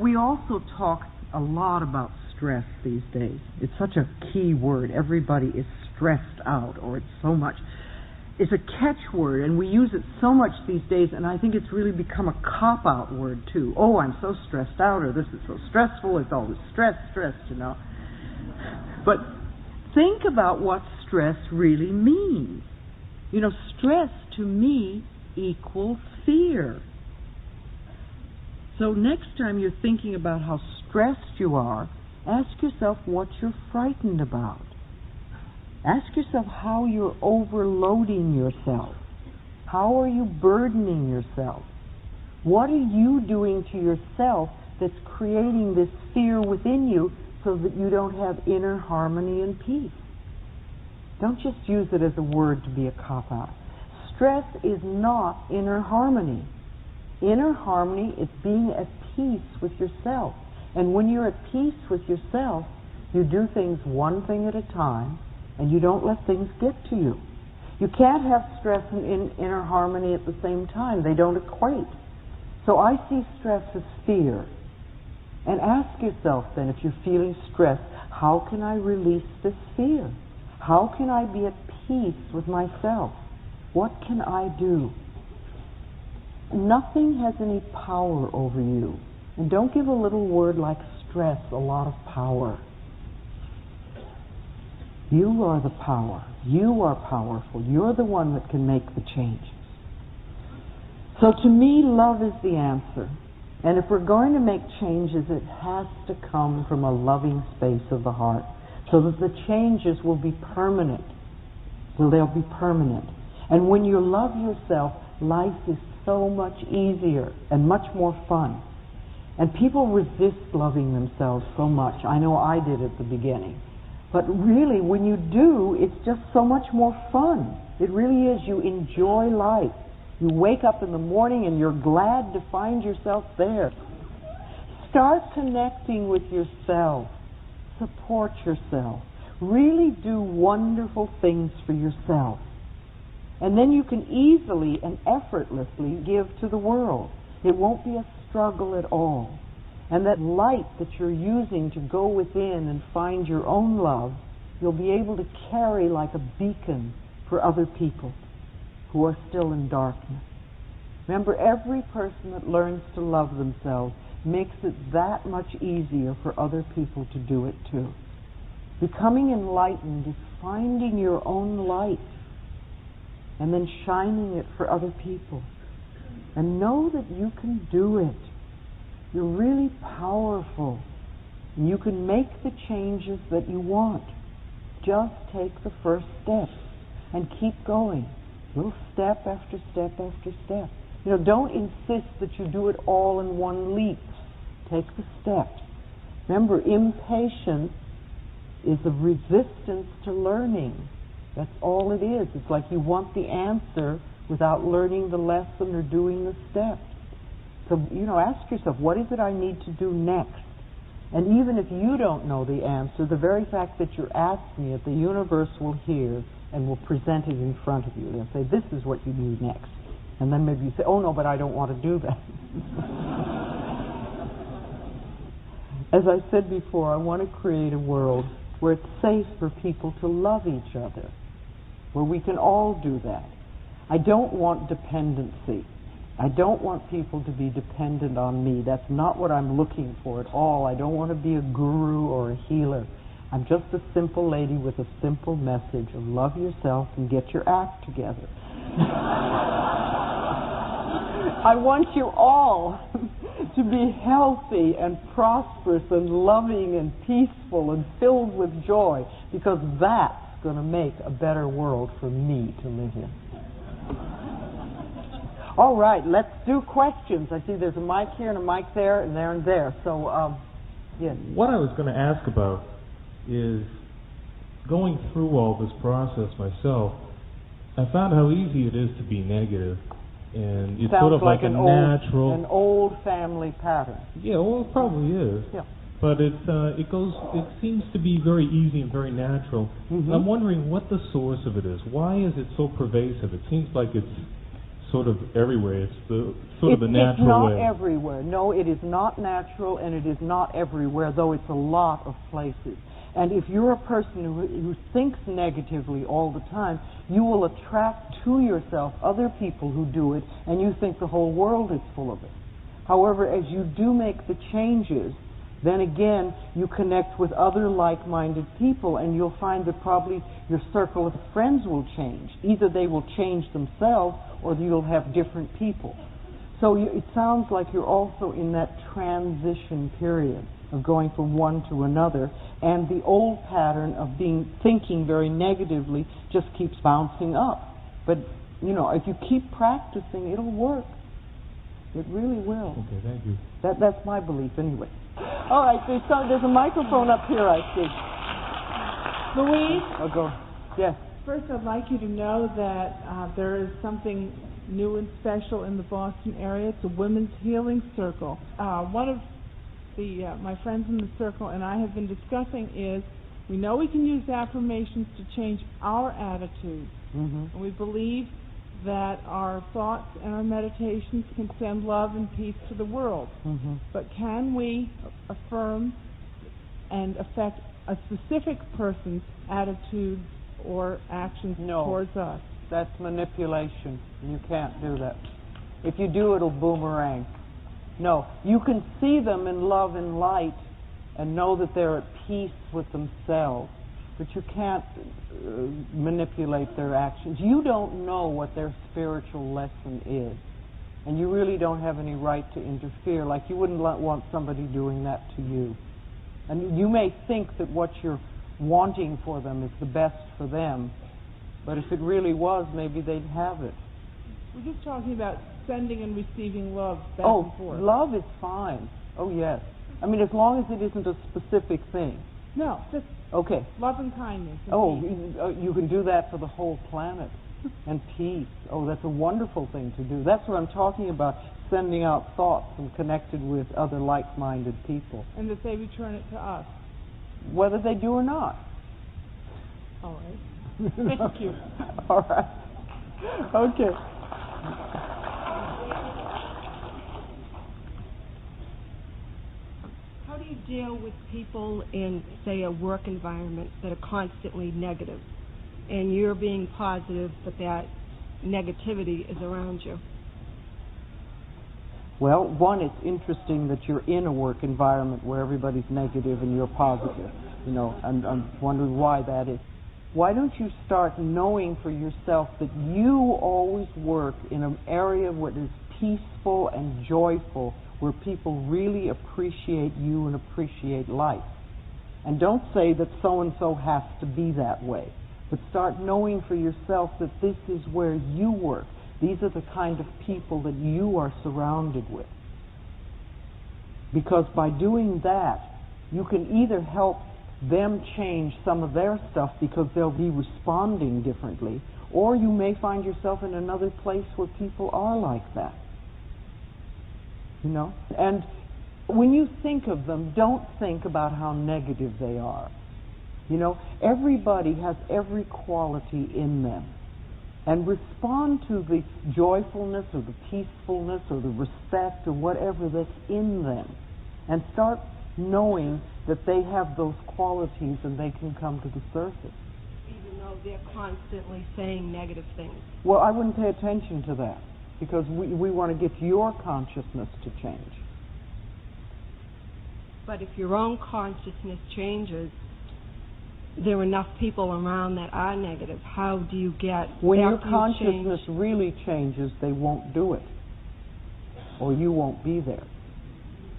we also talk a lot about stress these days. It's such a key word. Everybody is stressed out, or it's so much. It's a catchword, and we use it so much these days, and I think it's really become a cop-out word, too. Oh, I'm so stressed out, or this is so stressful, it's always stress, you know. But think about what stress really means. You know, stress to me equals fear. So next time you're thinking about how stressed you are, ask yourself what you're frightened about. Ask yourself how you're overloading yourself. How are you burdening yourself? What are you doing to yourself that's creating this fear within you so that you don't have inner harmony and peace? Don't just use it as a word to be a cop-out. Stress is not inner harmony. Inner harmony is being at peace with yourself. And when you're at peace with yourself, you do things one thing at a time, and you don't let things get to you. You can't have stress and inner harmony at the same time. They don't equate. So I see stress as fear. And ask yourself then, if you're feeling stressed, how can I release this fear? How can I be at peace with myself? What can I do? Nothing has any power over you. And don't give a little word like stress a lot of power. You are the power. You are powerful. You're the one that can make the changes. So to me, love is the answer. And if we're going to make changes, it has to come from a loving space of the heart, so that the changes will be permanent. So they'll be permanent. And when you love yourself, life is so much easier and much more fun. And people resist loving themselves so much. I know I did at the beginning. But really, when you do, it's just so much more fun. It really is. You enjoy life. You wake up in the morning and you're glad to find yourself there. Start connecting with yourself. Support yourself. Really do wonderful things for yourself. And then you can easily and effortlessly give to the world. It won't be a struggle at all. And that light that you're using to go within and find your own love, you'll be able to carry like a beacon for other people who are still in darkness. Remember, every person that learns to love themselves makes it that much easier for other people to do it too. Becoming enlightened is finding your own light and then shining it for other people. And know that you can do it. You're really powerful. And you can make the changes that you want. Just take the first step and keep going. Little step after step after step. You know, don't insist that you do it all in one leap. Take the steps. Remember, impatience is a resistance to learning. That's all it is. It's like you want the answer without learning the lesson or doing the steps. So, you know, ask yourself, what is it I need to do next? And even if you don't know the answer, the very fact that you're asking it, the universe will hear and will present it in front of you. They'll say, this is what you need next. And then maybe you say, oh no, but I don't want to do that. As I said before, I want to create a world where it's safe for people to love each other, where we can all do that. I don't want dependency. I don't want people to be dependent on me. That's not what I'm looking for at all. I don't want to be a guru or a healer. I'm just a simple lady with a simple message of love yourself and get your act together. I want you all to be healthy and prosperous and loving and peaceful and filled with joy, because that's going to make a better world for me to live in. All right, let's do questions. I see there's a mic here and a mic there and there and there. So, yes. What I was going to ask about is, going through all this process myself, I found how easy it is to be negative. And it's Sounds sort of like a natural... an old family pattern. Yeah, well, it probably is. Yeah. But it seems to be very easy and very natural. Mm-hmm. I'm wondering what the source of it is. Why is it so pervasive? It seems like it's sort of everywhere. It's the natural it's not way. everywhere. No, it is not natural, and it is not everywhere, though it's a lot of places. And if you're a person who thinks negatively all the time, you will attract to yourself other people who do it, and you think the whole world is full of it. However, as you do make the changes, then again, you connect with other like-minded people, and you'll find that probably your circle of friends will change. Either they will change themselves, or you'll have different people. So it sounds like you're also in that transition period of going from one to another, and the old pattern of thinking very negatively just keeps bouncing up. But, if you keep practicing, it'll work. It really will. Okay, thank you. That's my belief anyway. All right, there's a microphone up here, I see. Louise? I'll go. Yes. First, I'd like you to know that there is something new and special in the Boston area. It's a women's healing circle. One of my friends in the circle and I have been discussing is we know we can use affirmations to change our attitudes. Mm-hmm. And we believe that our thoughts and our meditations can send love and peace to the world. Mm-hmm. But can we affirm and affect a specific person's attitudes or actions towards us? That's manipulation. You can't do that. If you do, it'll boomerang. No, you can see them in love and light and know that they're at peace with themselves, but you can't manipulate their actions. You don't know what their spiritual lesson is, and you really don't have any right to interfere, like you wouldn't want somebody doing that to you. And you may think that what you're wanting for them is the best for them, but if it really was, maybe they'd have it. We're just talking about sending and receiving love back and forth. Love is fine. Oh, yes. I mean, as long as it isn't a specific thing. No, just okay. Love and kindness. And peace. You can do that for the whole planet. And peace. Oh, that's a wonderful thing to do. That's what I'm talking about, sending out thoughts and connected with other like-minded people. And that they return it to us. Whether they do or not. All right. Thank you. All right. Okay. How do you deal with people in, say, a work environment that are constantly negative, and you're being positive, but that negativity is around you? Well, one, it's interesting that you're in a work environment where everybody's negative and you're positive. And I'm wondering why that is. Why don't you start knowing for yourself that you always work in an area what is peaceful and joyful, where people really appreciate you and appreciate life. And don't say that so-and-so has to be that way, but start knowing for yourself that this is where you work. These are the kind of people that you are surrounded with. Because by doing that, you can either help them change some of their stuff because they'll be responding differently, or you may find yourself in another place where people are like that. And when you think of them, don't think about how negative they are. Everybody has every quality in them. And respond to the joyfulness or the peacefulness or the respect or whatever that's in them. And start knowing that they have those qualities and they can come to the surface. Even though they're constantly saying negative things. Well, I wouldn't pay attention to that, because we want to get your consciousness to change. But if your own consciousness changes, there are enough people around that are negative. How do you get... When your consciousness really changes, they won't do it. Or you won't be there.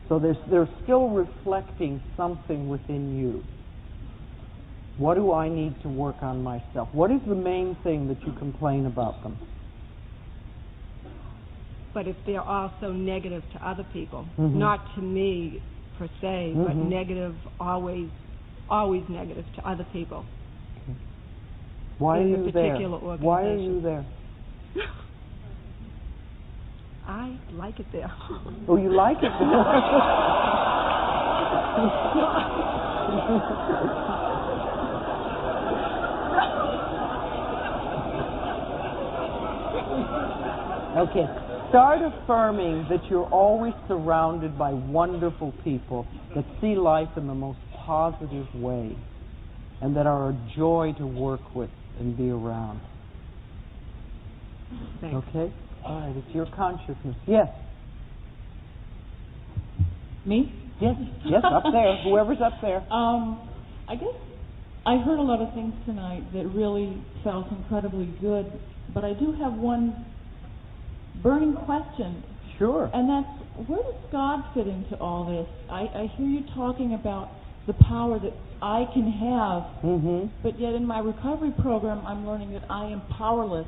So they're still reflecting something within you. What do I need to work on myself? What is the main thing that you complain about them? But if they're also negative to other people, Mm-hmm. not to me per se, Mm-hmm. but negative, always negative to other people. Okay. Why are you there? Why are you there? I like it there. Oh, you like it? Okay. Start affirming that you're always surrounded by wonderful people that see life in the most positive way and that are a joy to work with and be around. Thanks. Okay? All right. It's your consciousness. Yes. Me? Yes. Yes, up there. Whoever's up there. I guess I heard a lot of things tonight that really felt incredibly good, but I do have one burning question, Sure. and that's, where does God fit into all this? I hear you talking about the power that I can have, Mm-hmm. but yet in my recovery program I'm learning that I am powerless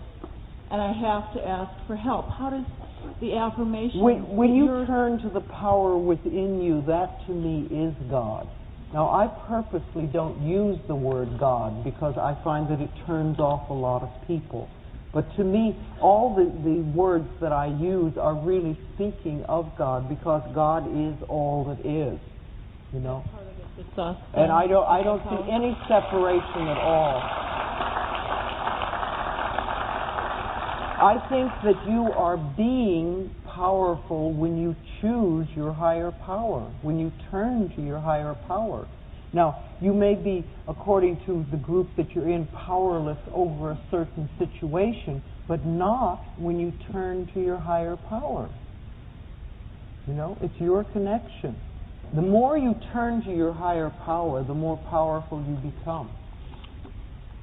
and I have to ask for help. How does the affirmation... When you turn to the power within you, that to me is God. Now, I purposely don't use the word God because I find that it turns off a lot of people. But to me, all the words that I use are really speaking of God because God is all that is, you know. And I don't see any separation at all. I think that you are being powerful when you choose your higher power, when you turn to your higher power. Now, you may be, according to the group that you're in, powerless over a certain situation, but not when you turn to your higher power. You know, it's your connection. The more you turn to your higher power, the more powerful you become.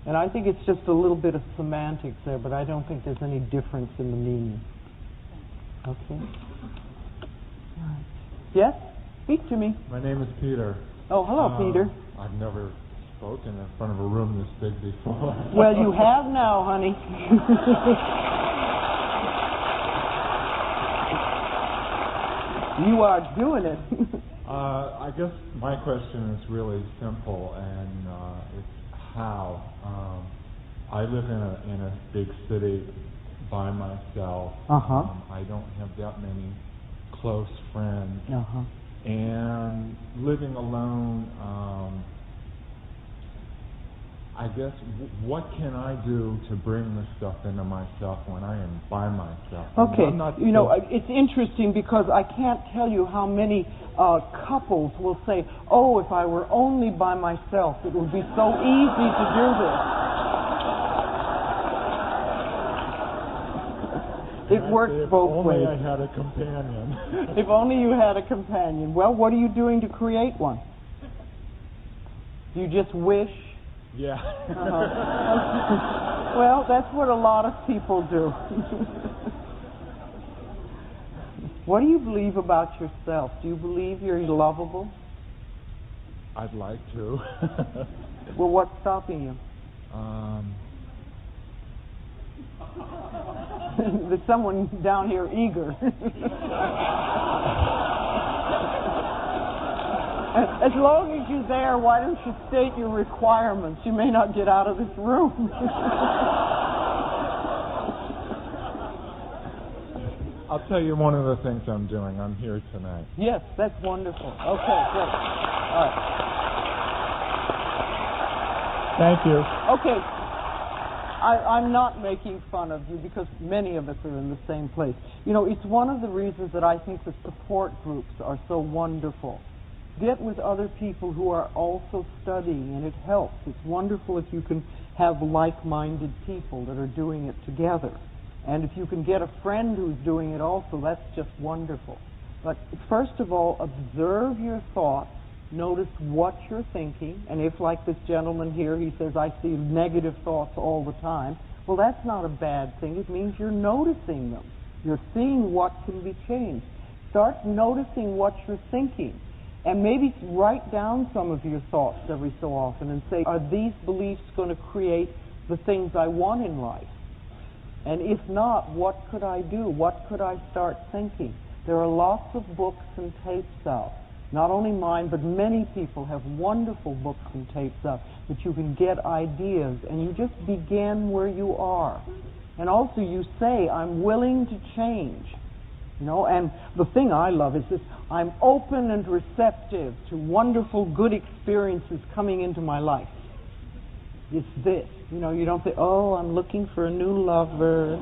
And I think it's just a little bit of semantics there, but I don't think there's any difference in the meaning. Okay? All right. Yes? Speak to me. My name is Peter. Oh, hello, Peter. I've never spoken in front of a room this big before. Well, you have now, honey. You are doing it. I guess my question is really simple, and it's how. I live in a big city by myself. Uh-huh. I don't have that many close friends. Uh-huh. And living alone, I guess, what can I do to bring this stuff into myself when I am by myself? Okay, I'm not you know, it's interesting because I can't tell you how many couples will say, oh, if I were only by myself, it would be so easy to do this. It works both ways. If only I had a companion. If only you had a companion. Well, what are you doing to create one? You just wish? Yeah. Well, that's what a lot of people do. What do you believe about yourself? Do you believe you're lovable? I'd like to. Well, what's stopping you? There's someone down here eager. As long as you're there, why don't you state your requirements? You may not get out of this room. I'll tell you one of the things I'm doing. I'm here tonight. Yes, that's wonderful. Okay, great. All right. Thank you. Okay. I'm not making fun of you because many of us are in the same place. You know, it's one of the reasons that I think the support groups are so wonderful. Get with other people who are also studying, and it helps. It's wonderful if you can have like-minded people that are doing it together. And if you can get a friend who's doing it also, that's just wonderful. But first of all, observe your thoughts. Notice what you're thinking, and if, like this gentleman here, he says, I see negative thoughts all the time, well, that's not a bad thing. It means you're noticing them. You're seeing what can be changed. Start noticing what you're thinking, and maybe write down some of your thoughts every so often and say, are these beliefs going to create the things I want in life? And if not, what could I do? What could I start thinking? There are lots of books and tapes out. Not only mine, but many people have wonderful books and tapes out that you can get ideas, and you just begin where you are. And also you say, I'm willing to change. You know, and the thing I love is this, I'm open and receptive to wonderful, good experiences coming into my life. It's this. You know, you don't say, oh, I'm looking for a new lover.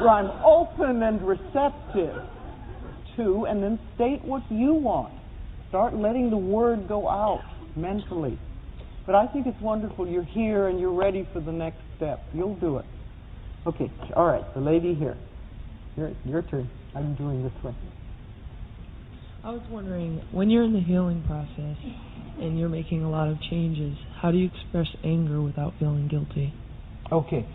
I'm open and receptive to, and then state what you want. Start letting the word go out mentally. But I think it's wonderful you're here and you're ready for the next step. You'll do it. Okay, all right, the lady here. Your turn. I'm doing this way. I was wondering, when you're in the healing process and you're making a lot of changes, how do you express anger without feeling guilty? Okay.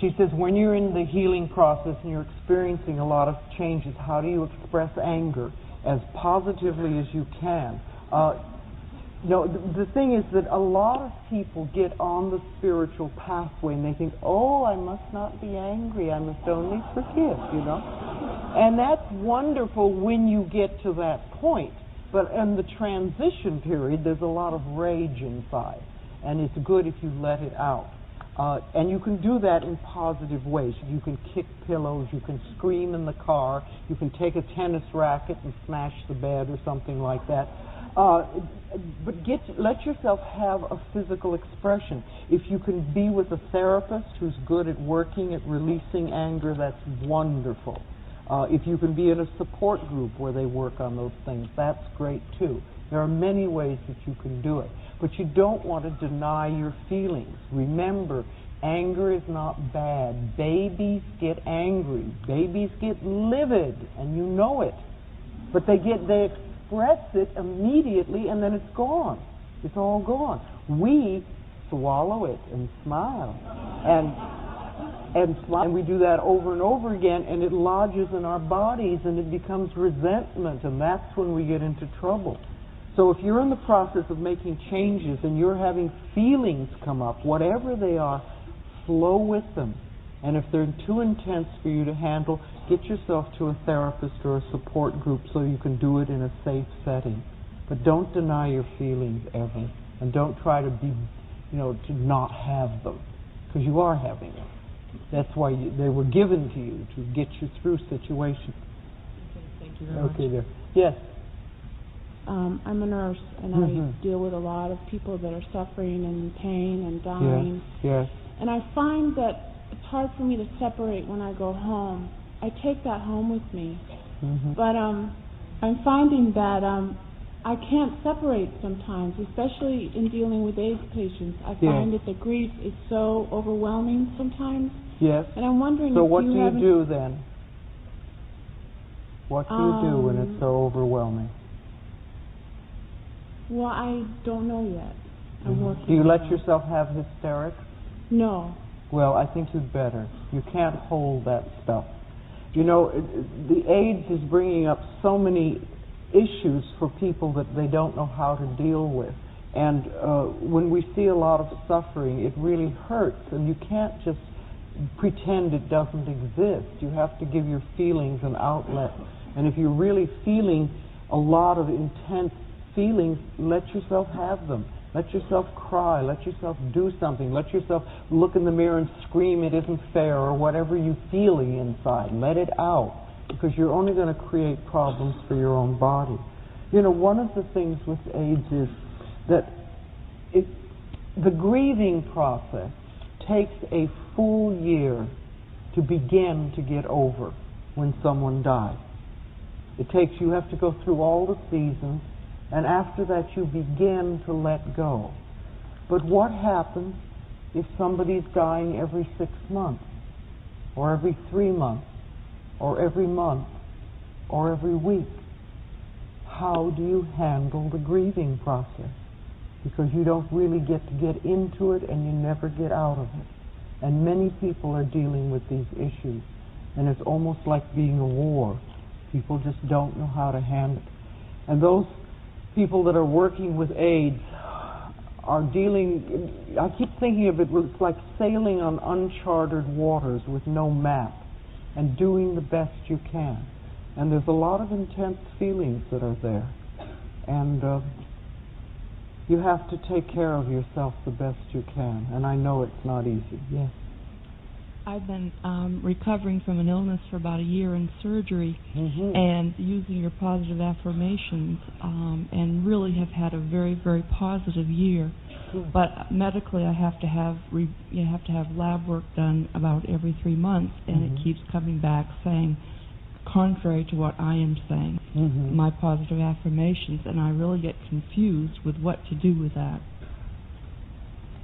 She says when you're in the healing process and you're experiencing a lot of changes, how do you express anger as positively as you can? The thing is that a lot of people get on the spiritual pathway and they think, oh, I must not be angry, I must only forgive, And that's wonderful when you get to that point. But in the transition period, there's a lot of rage inside. And it's good if you let it out. And you can do that in positive ways. You can kick pillows, you can scream in the car, you can take a tennis racket and smash the bed or something like that. But let yourself have a physical expression. If you can be with a therapist who's good at working at releasing anger, that's wonderful. If you can be in a support group where they work on those things, that's great too. There are many ways that you can do it. But you don't want to deny your feelings. Remember, anger is not bad. Babies get angry. Babies get livid, and you know it. But they express it immediately, and then it's gone. It's all gone. We swallow it and smile. And we do that over and over again, and it lodges in our bodies, and it becomes resentment, and that's when we get into trouble. So if you're in the process of making changes and you're having feelings come up, whatever they are, flow with them. And if they're too intense for you to handle, get yourself to a therapist or a support group so you can do it in a safe setting. But don't deny your feelings ever. And don't try to be, to not have them. Because you are having them. That's why they were given to you, to get you through situations. Okay, thank you very much. Okay, there. Yes. I'm a nurse, and I deal with a lot of people that are suffering and in pain and dying. Yes. And I find that it's hard for me to separate when I go home. I take that home with me. But I'm finding that I can't separate sometimes, especially in dealing with AIDS patients. I find that the grief is so overwhelming sometimes. Yes. And I'm wondering so if what you do you do then? What do you do when it's so overwhelming? Well, I don't know yet. I'm working. Do you let yourself have hysterics? No. Well, I think you'd better. You can't hold that stuff. The AIDS is bringing up so many issues for people that they don't know how to deal with. And when we see a lot of suffering, it really hurts. And you can't just pretend it doesn't exist. You have to give your feelings an outlet. And if you're really feeling a lot of intense feelings, let yourself have them. Let yourself cry. Let yourself do something. Let yourself look in the mirror and scream it isn't fair, or whatever you're feeling inside. Let it out, because you're only going to create problems for your own body. One of the things with AIDS is that the grieving process takes a full year to begin to get over when someone dies. You have to go through all the seasons, and after that you begin to let go. But what happens if somebody's dying every 6 months, or every 3 months, or every month, or every week? How do you handle the grieving process? Because you don't really get into it, and you never get out of it. And many people are dealing with these issues, and it's almost like being a war. People just don't know how to handle it. And those people that are working with AIDS are dealing, I keep thinking of it, it's like sailing on uncharted waters with no map and doing the best you can. And there's a lot of intense feelings that are there. And you have to take care of yourself the best you can. And I know it's not easy. Yes. I've been recovering from an illness for about a year in surgery, and using your positive affirmations, and really have had a very, very positive year. But medically, you have to have lab work done about every 3 months, and it keeps coming back saying, contrary to what I am saying, my positive affirmations, and I really get confused with what to do with that.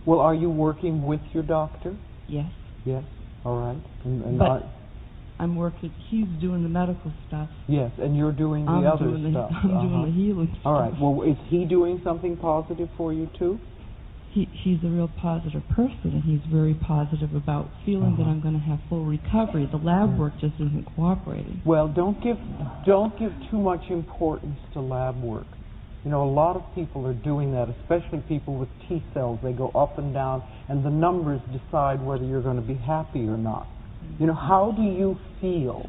Well, are you working with your doctor? Yes. Yes. All right. And but I'm working. He's doing the medical stuff. Yes, and you're doing the other stuff. I'm doing the healing stuff. All right. Well, is he doing something positive for you too? He's a real positive person, and he's very positive about feeling that I'm going to have full recovery. The lab work just isn't cooperating. Well, don't give too much importance to lab work. You know, a lot of people are doing that, especially people with T cells. They go up and down, and the numbers decide whether you're going to be happy or not. You know, how do you feel?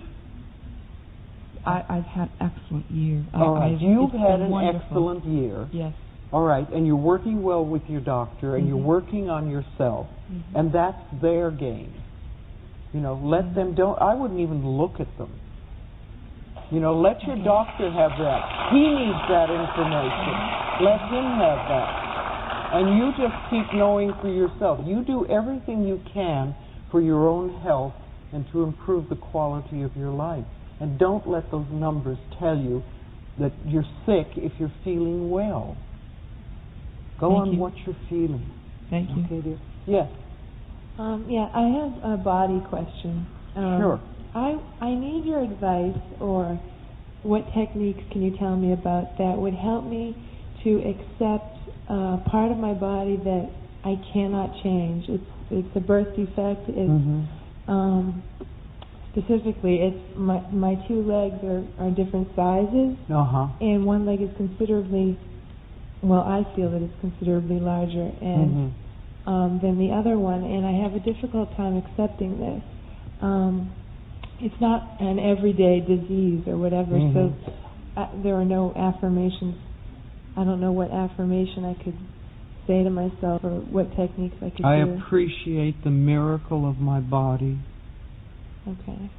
I've had an excellent year. All right, you've had an wonderful. excellent year. Yes. All right, and you're working well with your doctor, and you're working on yourself, and that's their game. You know, let them I wouldn't even look at them. You know, let your doctor have that. He needs that information. Let him have that. And you just keep knowing for yourself. You do everything you can for your own health and to improve the quality of your life. And don't let those numbers tell you that you're sick if you're feeling well. Go on what you're feeling. Thank you. Okay, dear? Yes. Yeah, I have a body question. Sure. I need your advice, or what techniques can you tell me about that would help me to accept part of my body that I cannot change. It's a birth defect. It's specifically, it's my two legs are different sizes, and one leg is considerably, well, I feel that it's considerably larger and than the other one, and I have a difficult time accepting this. It's not an everyday disease or whatever, so there are no affirmations. I don't know what affirmation I could say to myself or what techniques I could do. I appreciate the miracle of my body. Okay.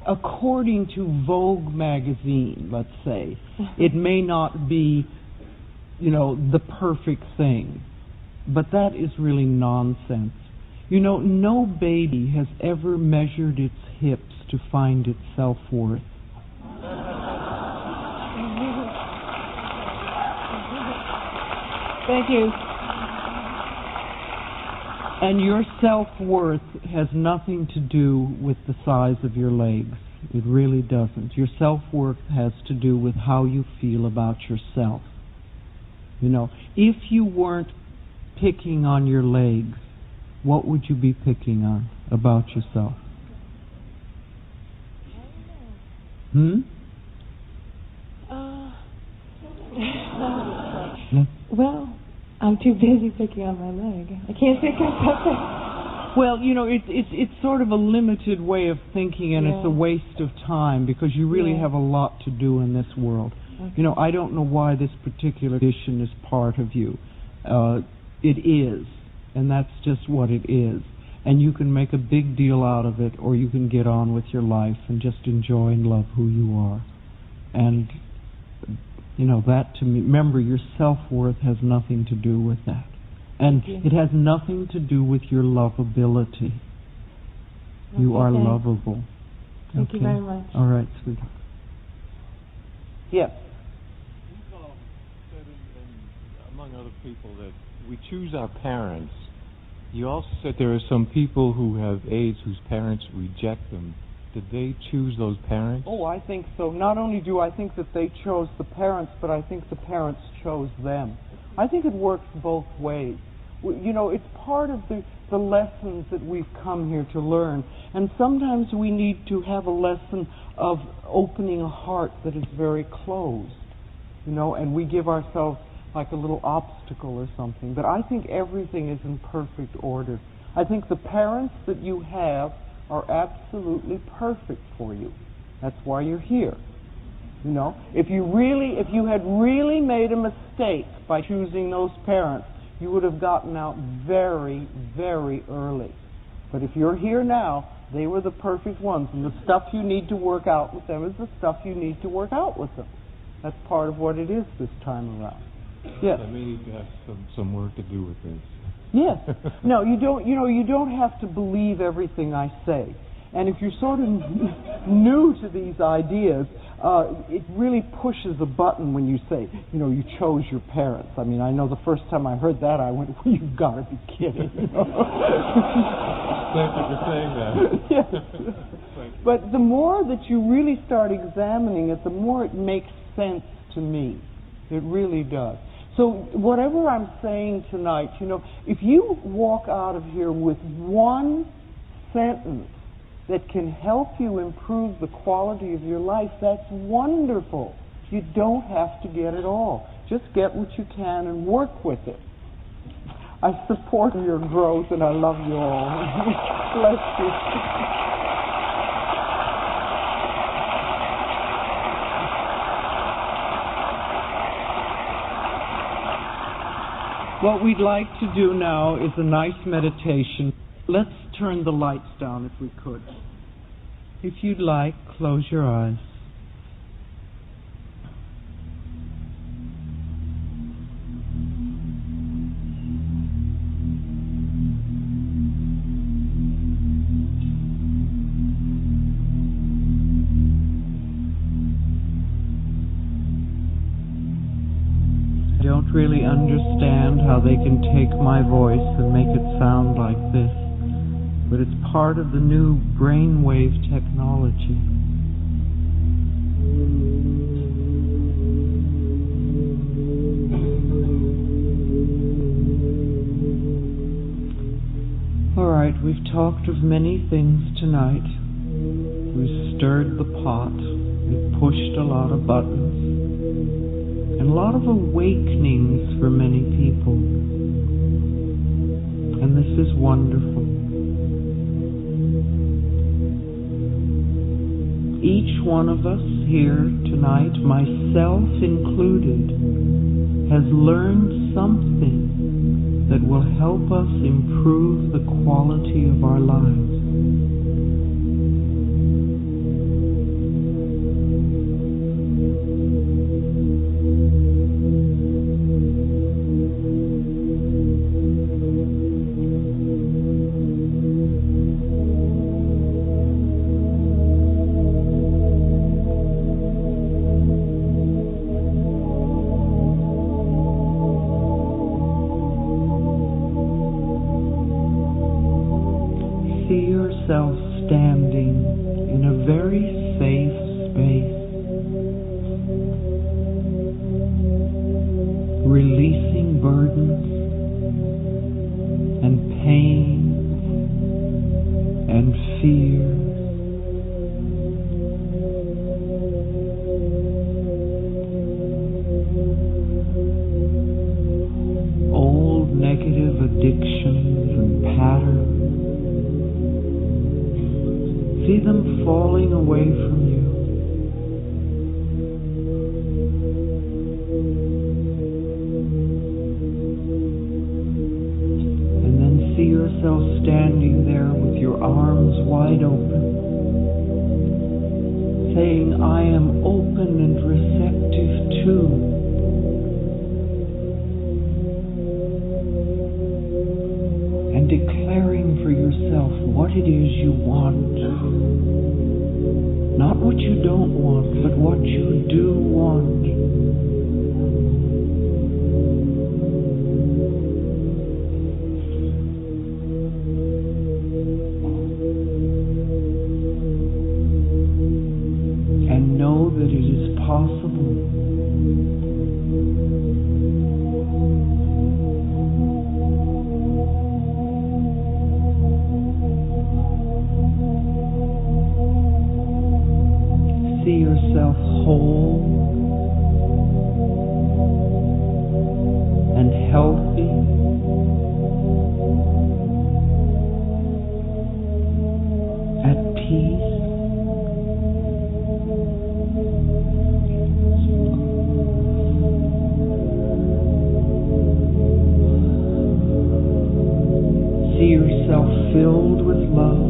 According to Vogue magazine, let's say, it may not be, you know, the perfect thing, but that is really nonsense. You know, no baby has ever measured its hips to find its self-worth. Thank you. And your self-worth has nothing to do with the size of your legs. It really doesn't. Your self-worth has to do with how you feel about yourself. You know, if you weren't picking on your legs, what would you be picking on about yourself? Well, I'm too busy picking on my leg. I can't think of something. Well, you know, it's sort of a limited way of thinking, and it's a waste of time because you really have a lot to do in this world. Okay. You know, I don't know why this particular condition is part of you. It is, and that's just what it is. And you can make a big deal out of it, or you can get on with your life and just enjoy and love who you are. And, you know, that to me, remember, your self-worth has nothing to do with that. And it has nothing to do with your lovability. Okay, you are thanks. lovable. Thank you very much. All right, sweetheart. Yes. You've said, among other people, that we choose our parents. You also said there are some people who have AIDS whose parents reject them. Did they choose those parents? Oh, I think so. Not only do I think that they chose the parents, but I think the parents chose them. I think it works both ways. You know, it's part of the lessons that we've come here to learn. And sometimes we need to have a lesson of opening a heart that is very closed, you know, and we give ourselves like a little obstacle or something. But I think everything is in perfect order. I think the parents that you have are absolutely perfect for you. That's why you're here. You know, if you had really made a mistake by choosing those parents, you would have gotten out very, very early. But if you're here now, they were the perfect ones, and the stuff you need to work out with them is the stuff you need to work out with them. That's part of what it is this time around. Yes. I may need to have some work to do with this. Yes. No, you don't. You don't have to believe everything I say. And if you're sort of new to these ideas, it really pushes a button when you say, you chose your parents. I mean, I know the first time I heard that, I went, well, you've got to be kidding. Thank you for saying that. Yes. But the more that you really start examining it, the more it makes sense to me. It really does. So whatever I'm saying tonight, if you walk out of here with one sentence that can help you improve the quality of your life, that's wonderful. You don't have to get it all. Just get what you can and work with it. I support your growth and I love you all. Bless you. What we'd like to do now is a nice meditation. Let's turn the lights down if we could. If you'd like, close your eyes. I don't really understand how they can take my voice and make it sound like this, but it's part of the new brainwave technology. All right, we've talked of many things tonight. We've stirred the pot. We've pushed a lot of buttons. And a lot of awakenings for many people. And this is wonderful. Each one of us here tonight, myself included, has learned something that will help us improve the quality of our lives. See yourself standing in a very safe space, releasing burdens and pain and fear. Old negative addictions and patterns. See them falling away from you. And then see yourself standing there with your arms wide open, saying, I am open and receptive too. And declaring for yourself what it is you want. Not what you don't want, but what you do want. And know that it is possible. See yourself whole and healthy, at peace. See yourself filled with love.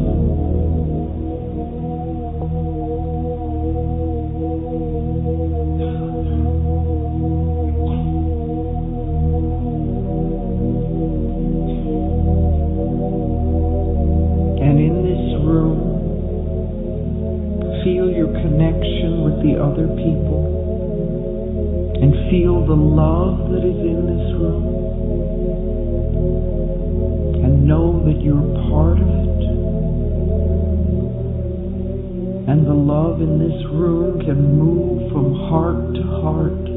the other people and feel the love that is in this room, and know that you're part of it. And the love in this room can move from heart to heart.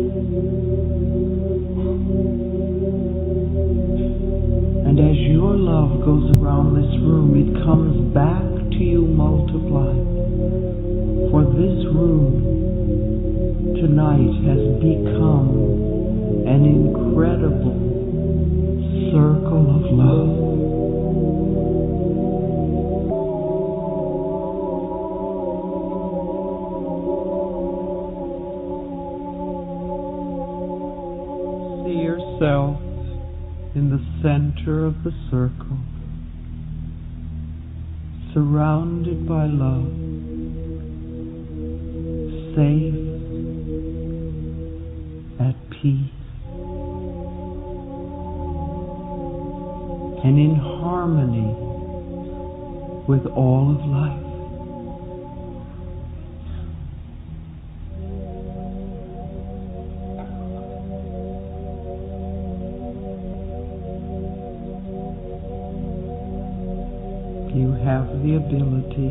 And as your love goes around this room, it comes back to you multiplied. For this room tonight has become an incredible circle of love. Yourself in the center of the circle, surrounded by love, safe, at peace, and in harmony with all of life. You have the ability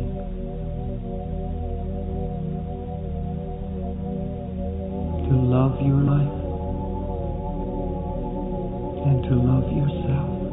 to love your life and to love yourself.